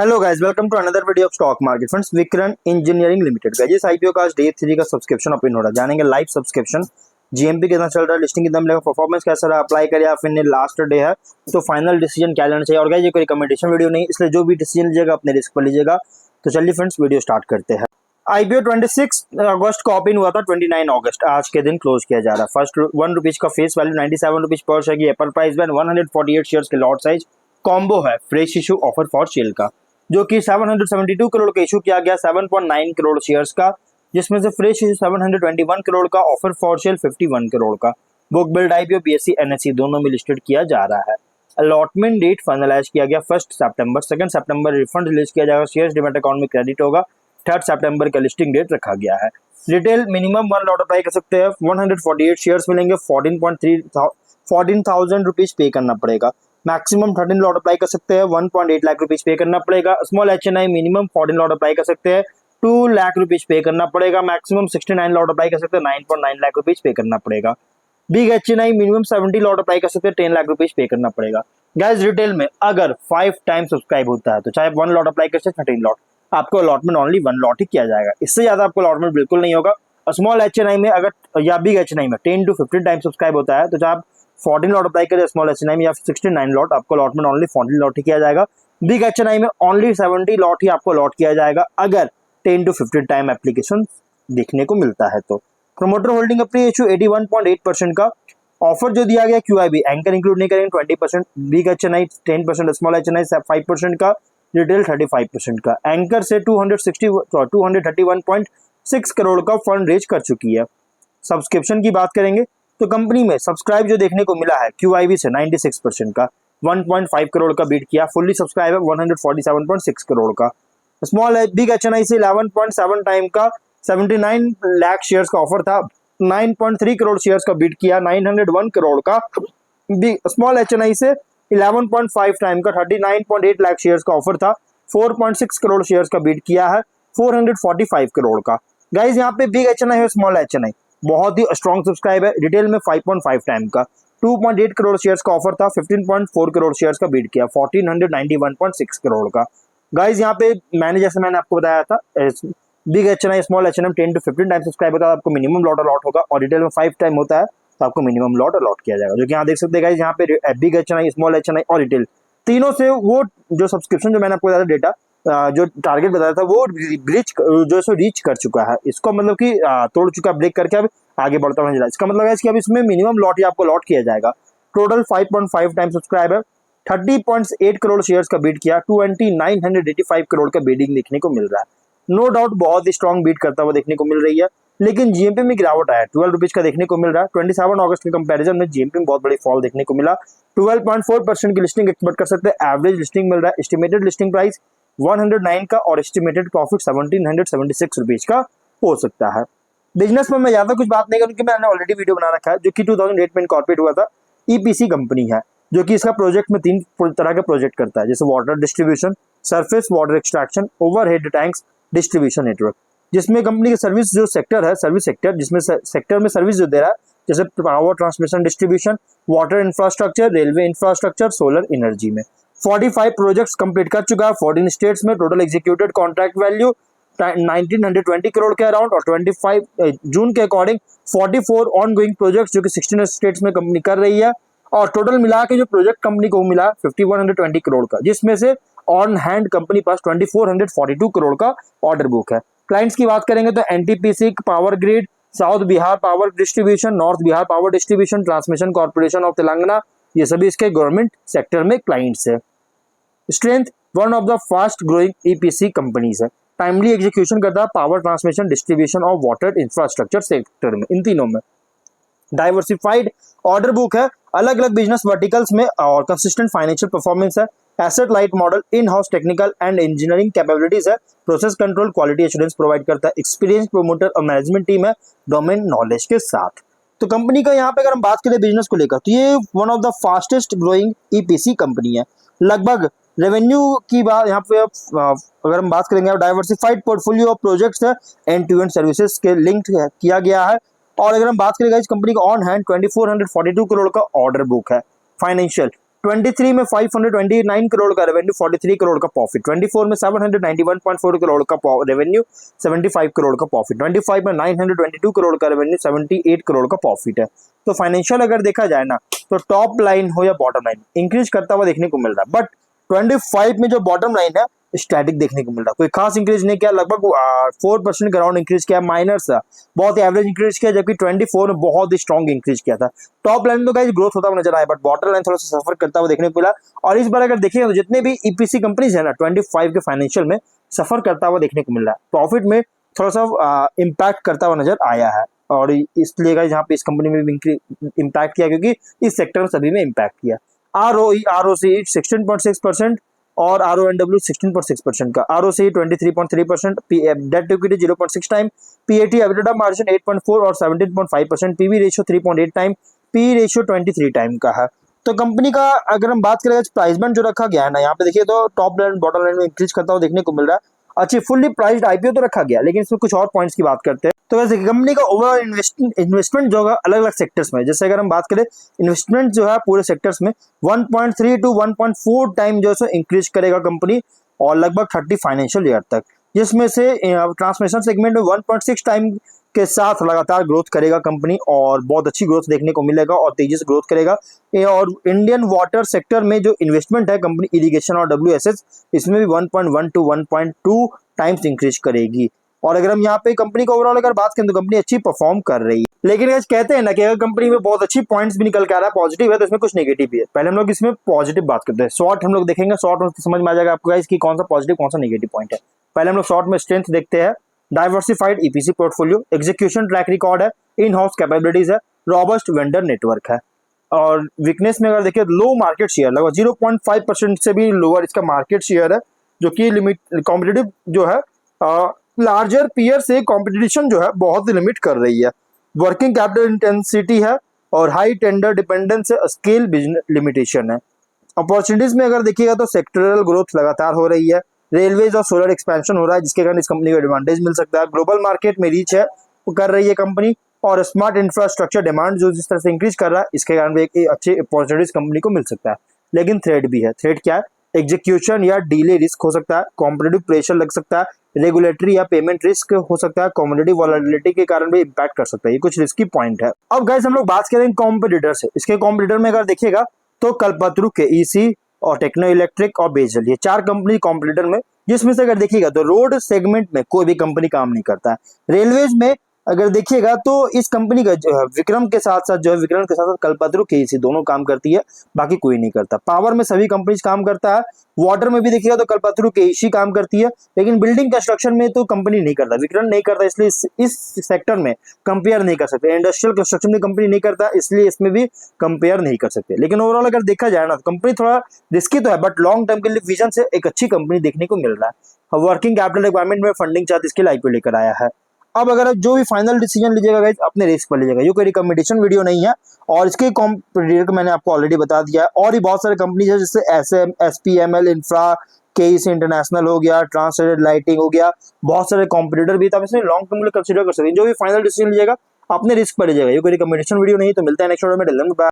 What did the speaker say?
Hello guys, welcome to another video of stock market. Friends, Vikram engineering limited का जिस IPO का आज day 3 का सब्सक्रिप्शन ओपन हो रहा है, जानेंगे लाइव सब्सक्रिप्शन जीएमपी कितना चल रहा है, लिस्टिंग कितना मिलेगा, परफॉर्मेंस कैसा रहा, अप्लाई करिए या फिर लास्ट डे है तो फाइनल डिसीजन क्या लेना चाहिए। और गाइस, ये कोई रिकमेंडेशन वीडियो नहीं, इसलिए जो भी डिसीजन लीजिएगा अपने रिस्क पर लीजिएगा। तो चलिए फ्रेंड्स, वीडियो स्टार्ट करते हैं। आईपीओ 26 अगस्त को ओपन हुआ था, 29 अगस्त आज के दिन क्लोज किया जा रहा है। फर्स्ट ₹1 का face value, 97 rupees per share की एप्पल प्राइस बैंड, 148 शेयर्स के लॉट साइज, कॉम्बो है fresh issue offer for sale का, जो कि 772 करोड़ का इशू किया गया 7.9 करोड़ शेयर्स का, जिसमें से फ्रेश इशू 721 करोड़ का, ऑफर फॉर सेल 51 करोड़ का। Book build IPO BSc NSC दोनों में लिस्टेड किया जा रहा है। अलॉटमेंट डेट फाइनलाइज किया गया 1 सितंबर, 2 सितंबर रिफंड रिलीज किया जाएगा, शेयर्स डिमेट अकाउंट में क्रेडिट होगा। 3 सितंबर का लिस्टिंग डेट रखा गया है। रिटेल मिनिमम 1 लॉट अप्लाई कर सकते हैं, 148 शेयर्स मिलेंगे, 14,000 रुपीज पे करना पड़ेगा। मैक्सिमम 13 लॉट अप्लाई कर सकते हैं, 1.8 लाख रुपीज पे करना पड़ेगा। Small HNI minimum 14 lot apply कर सकते हैं, 2 लाख रुपीज पे करना पड़ेगा। मैक्सिमम 69 लॉट अप्लाई कर सकते हैं, 9.9 लाख रुपीज पे करना पड़ेगा। Big HNI minimum 70 lot apply कर सकते हैं, 10 लाख रुपीज पे करना पड़ेगा। गाइस, रिटेल में अगर 5 टाइम सब्सक्राइब होता है तो चाहे 1 लॉट अप्लाई कर सकते 13 लॉट, आपको अलॉटमेंट ओनली 1 लॉट ही किया जाएगा, इससे ज्यादा आपको अलॉटमेंट बिल्कुल नहीं होगा। स्मॉल एचएनआई में अगर या बिग एचएनआई में 10 to 15 टाइम सब्सक्राइब होता है तो चाहे आप 14 लॉट अप्लाई करें स्मॉल एचएनआई में या 69 लॉट, आपको अलॉटमेंट ओनली 14 लॉट ही किया जाएगा। बिग एचएनआई में ओनली 70 लॉट ही आपको अलॉट किया जाएगा अगर 10 to 15 टाइम एप्लीकेशन देखने को मिलता है तो। प्रोमोटर होल्डिंग अपनी इशू 81.8% का, ऑफर जो दिया गया क्यूआईबी एंकर इंक्लूड नहीं करेंगे 20%, बिग एचएनआई 10%, स्मॉल एचएनआई 5% का, रिटेल 35% का। एंकर से 231.6 करोड़ का फंड रेज कर चुकी है। सब्सक्रिप्शन की बात करेंगे तो कंपनी में सब्सक्राइब जो देखने को मिला है क्यूआईबी से 96% का, 1.5 करोड़ का बीट किया। फुल्ली सब्सक्राइब है 147.6 करोड़ का। स्मॉल बिग एचएनआई से 11.7 टाइम का 79 लाख शेयर्स का ऑफर था, 9.3 करोड़ शेयर्स का बीट किया, 901 करोड़ का। स्मॉल एचएनआई से 11.5 टाइम का 39.8 लाख शेयर्स का ऑफर था, 4.6 करोड़ शेयर्स का बीट किया है, 445 करोड़ का। गाइज, यहाँ पे बिग एचएनआई है, स्मॉल एचएनआई बहुत ही स्ट्रॉन्ग सब्सक्राइब है। रिटेल में 5.5 टाइम का 2.8 करोड़ शेयर्स का ऑफर था, 15.4 करोड़ शेयर्स का बीट किया, 1491.6 करोड़ का। गाइज, यहाँ पे मैंने आपको बताया था big HNI small HNI 10 to 15 time subscribe होता है आपको मिनिमम लॉट अलॉट होगा, और रिटेल में 5 टाइम होता है तो आपको मिनिमम लॉट अलॉट किया जाएगा। जो कि यहाँ देख सकते हैं गाइज, यहाँ पे बिग एचएनआई स्मॉल एचएनआई और रिटेल तीनों से वो जो सब्सक्रिप्शन जो मैंने आपको बताया डेटा जो टारगेट बताया था वो रीच कर चुका है। इसको मतलब कि तोड़ चुका, ब्रेक करके अब आगे बढ़ता हुआ। इसका मतलब है कि अब इसमें मिनिमम लॉट ही आपको लॉट किया जाएगा। टोटल 5.5 टाइम सब्सक्राइब है, 30.8 करोड़ शेयर्स का बीट किया, 2985 करोड़ का बीडिंग देखने को मिल रहा है। नो डाउट बहुत ही स्ट्रॉन्ग बीट करता हुआ देखने को मिल रही है, लेकिन जीएमपी में गिरावट आया 12 रुपीज का देखने को मिल रहा है। 27 अगस्त के कंपैरिजन में जीएमपी में बहुत बड़ी फॉल देखने को मिला। 12.4% की लिस्टिंग एक्सपेक्ट कर सकते हैं, एवरेज लिस्टिंग मिल रहा है। एस्टिमेटेड लिस्टिंग प्राइस 109 का और एस्टिमेटेड प्रॉफिट 1776 रुपीज का हो सकता है। बिजनेस में मैं ज्यादा कुछ बात नहीं करूँ क्योंकि मैंने ऑलरेडी वीडियो बना रखा है, जो कि 2008 में इनकॉर्पोरेट हुआ था। ईपीसी कंपनी है जो कि इसका प्रोजेक्ट में 3 तरह के प्रोजेक्ट करता है, जैसे water distribution, surface water extraction, overhead tanks distribution network. जिसमें कंपनी का सर्विस जो सेक्टर है, सर्विस सेक्टर जिसमें सेक्टर में सर्विस जो दे रहा है, जैसे power transmission distribution, water infrastructure, railway infrastructure, solar energy में 45 प्रोजेक्ट्स कंप्लीट कर चुका है 14 स्टेट्स में। Total executed contract value 1920 crore के अराउंड, और 25 जून के अकॉर्डिंग 44 ऑन गोइंग प्रोजेक्ट्स जो कि 16 स्टेट्स में कंपनी कर रही है। और टोटल मिला के जो प्रोजेक्ट कंपनी को मिला 5120 करोड़ का, जिसमें से ऑन हैंड कंपनी पास 2442 करोड़ का ऑर्डर बुक है। क्लाइंट्स की बात करेंगे तो NTPC, power grid, south Bihar power distribution, north Bihar power distribution, transmission corporation of Telangana, ये सभी इसके गवर्नमेंट सेक्टर में क्लाइंट्स है। Strength, one of the fast growing EPC companies है। टाइमली एग्जीक्यूशन करता है पावर ट्रांसमिशन डिस्ट्रीब्यूशन और वाटर इंफ्रास्ट्रक्चर सेक्टर में, इन तीनों में। डाइवर्सिफाइड ऑर्डर बुक है, अलग अलग बिजनेस वर्टिकल्स में, और कंसिस्टेंट फाइनेंशियल परफॉर्मेंस है। Asset light model, in house technical and engineering capabilities है। Process control quality assurance provide करता है। एक्सपीरियंस प्रोमोटर और मैनेजमेंट टीम है डोमेन नॉलेज के साथ। तो कंपनी का यहाँ पे अगर हम बात करें बिजनेस को लेकर तो ये one of the fastest growing EPC company है। लगभग रेवेन्यू की बात यहाँ पे अगर हम बात करेंगे, डाइवर्सिफाइड पोर्टफोलियो ऑफ प्रोजेक्ट्स है, एंड टू एंड सर्विसेज के लिंक किया गया है। और अगर हम बात करेंगे इस कंपनी का ऑन हैंड 2442 करोड़ का ऑर्डर बुक है। फाइनेंशियल 23 में 529 करोड़ का रेवेन्यू, 43 करोड़ का प्रॉफिट। 24 में 791.4 करोड़ का रेवेन्यू, 75 करोड़ का प्रॉफिट। 25 में 922 करोड़ का रेवेन्यू, 78 करोड़ का प्रॉफिट है। तो फाइनेंशियल अगर देखा जाए ना, तो टॉप लाइन हो या बॉटम लाइन इंक्रीज करता हुआ देखने को मिल रहा है। बट 25 में जो बॉटम लाइन है स्टैटिक देखने को मिल रहा है, कोई खास इंक्रीज नहीं किया, लगभग 4% ग्राउंड इंक्रीज किया, माइनर सा बहुत एवरेज इंक्रीज किया, जबकि 24 में बहुत ही स्ट्रॉन्ग इंक्रीज किया था। टॉप लाइन तो गाइस ग्रोथ होता हुआ नजर आया, बट बॉटम लाइन थोड़ा सा सफर करता हुआ देखने को मिला। और इस बार अगर देखिए तो जितने भी ईपीसी कंपनीज है ना 25 के फाइनेंशियल में सफर करता हुआ देखने को मिल रहा है, प्रॉफिट में थोड़ा सा इम्पैक्ट करता हुआ नजर आया है। और इसलिए गाइस यहाँ पे इस कंपनी में भी इम्पैक्ट किया, क्योंकि इस सेक्टर में सभी में इम्पैक्ट किया। ROC 16.6% और RONW 16.6% का, ROC 23.3%, debt to equity 0.6 time, PAT EBITDA margin 8.4 और 17.5%, PB ratio 3.8 time, PE ratio 23 time का है। तो कंपनी का अगर हम बात करें प्राइस बैंड जो रखा गया है ना, यहाँ पे देखिए तो टॉप लाइन बॉटम लाइन में इंक्रीज करता हुआ देखने को मिल रहा है। अच्छी फुल्ली प्राइस्ड IPO तो रखा गया, लेकिन इसमें कुछ और पॉइंट्स की बात करते हैं। तो वैसे कंपनी का ओवरऑल इन्वेस्टमेंट जो है अलग अलग सेक्टर्स में, जैसे अगर हम बात करें इन्वेस्टमेंट जो है पूरे सेक्टर्स में 1.3 to 1.4 टाइम जो है इंक्रीज करेगा कंपनी, और लगभग 30 फाइनेंशियल ईयर तक, जिसमें से ट्रांसमिशन सेगमेंट में 1.6 टाइम के साथ लगातार ग्रोथ करेगा कंपनी, और बहुत अच्छी ग्रोथ देखने को मिलेगा और तेजी से ग्रोथ करेगा। और इंडियन वाटर सेक्टर में जो इन्वेस्टमेंट है कंपनी इरिगेशन और WSS, इसमें भी 1.1 to 1.2 टाइम्स इंक्रीज करेगी। और अगर हम यहाँ पे कंपनी को ओवरऑल अगर बात करें तो कंपनी अच्छी परफॉर्म कर रही है। लेकिन गाइस कहते हैं ना कि अगर कंपनी में बहुत अच्छी पॉइंट्स भी निकल के आ रहा है, पॉजिटिव है, तो इसमें कुछ नेगेटिव भी है। पहले हम लोग इसमें पॉजिटिव बात करते हैं। शॉर्ट हम लोग देखेंगे, शॉर्ट में समझ में आ जाएगा आपको गाइस कि कौन सा पॉजिटिव कौन सा नेगेटिव पॉइंट है। पहले हम लोग शॉर्ट में स्ट्रेंथ देखते हैं। Diversified EPC portfolio, execution track record है, इन हाउस कैपेबिलिटीज है, रॉबस्ट वेंडर नेटवर्क है। और वीकनेस में अगर देखिए लो मार्केट शेयर, लगभग 0.5% से भी लोअर इसका मार्केट शेयर है, जो कि लिमिट कॉम्पिटिटिव जो है लार्जर पीयर से कंपटीशन जो है बहुत लिमिट कर रही है। वर्किंग कैपिटल इंटेंसिटी है और हाई टेंडर डिपेंडेंस है, स्केल बिजनेस लिमिटेशन है। अपॉर्चुनिटीज में अगर देखिएगा तो सेक्टरल ग्रोथ लगातार हो रही है, रेलवेज और सोलर एक्सपेंशन हो रहा है, जिसके कारण इस कंपनी को एडवांटेज मिल सकता है। ग्लोबल मार्केट में रीच है वो कर रही है कंपनी, और स्मार्ट इंफ्रास्ट्रक्चर डिमांड जो जिस तरह से इंक्रीज कर रहा है, इसके कारण भी एक अच्छी अपॉर्चुनिटीज कंपनी को मिल सकता है। लेकिन थ्रेट भी है। थ्रेट क्या है? एग्जीक्यूशन या डिले रिस्क हो सकता है, कॉम्पिटिटिव प्रेशर लग सकता है, रेगुलेटरी या पेमेंट रिस्क हो सकता है, कॉमोडिटी वॉलेटिलिटी के कारण भी इंपैक्ट कर सकता है। ये कुछ रिस्की पॉइंट है। अब गाइस हम लोग बात करें कॉम्पिटिटर से। इसके कॉम्पिटिटर में अगर देखिएगा तो कल्पतरु, KEC और टेक्नो इलेक्ट्रिक और बेजल, ये 4 कंपनी कॉम्पिटिटर में, जिसमें से अगर देखिएगा तो रोड सेगमेंट में कोई भी कंपनी काम नहीं करता है। रेलवेज में अगर देखिएगा तो इस कंपनी का जो है विक्रम के साथ साथ कल्पतरु, KEC दोनों काम करती है, बाकी कोई नहीं करता। पावर में सभी कंपनीज काम करता है। वाटर में भी देखिएगा तो कल्पतरु, KEC काम करती है, लेकिन बिल्डिंग कंस्ट्रक्शन में तो कंपनी नहीं करता, विक्रम नहीं करता, इसलिए इस सेक्टर में कंपेयर नहीं कर सकते। इंडस्ट्रियल कंस्ट्रक्शन में कंपनी नहीं करता, इसलिए इसमें भी कंपेयर नहीं कर सकते। लेकिन ओवरऑल अगर देखा जाए ना, तो कंपनी थोड़ा रिस्की तो है, बट लॉन्ग टर्म के लिए विजन से एक अच्छी कंपनी देखने को मिल रहा है। वर्किंग कैपिटल रिक्वायरमेंट में फंडिंग चार्ज इसके लिए IPO लेकर आया है। अब अगर आप जो भी फाइनल डिसीजन लीजिएगा गाइस अपने रिस्क पर लीजिएगा, ये कोई रिकमेंडेशन वीडियो नहीं है, और इसके कॉम्पिटिटर को मैंने आपको ऑलरेडी बता दिया है। और भी बहुत सारे कंपनीज है, जैसे SM, SPML infra, KEC international हो गया, ट्रांसलेटेड लाइटिंग हो गया, बहुत सारे कॉम्पिटिटर भी, तो आप इसमें लॉन्ग टर्म के लिए कंसीडर कर सकते हैं। जो भी फाइनल डिसीजन लीजिएगा अपने रिस्क पर लीजिएगा, ये कोई रिकमेंडेशन वीडियो नहीं। तो मिलता है नेक्स्ट वीडियो में।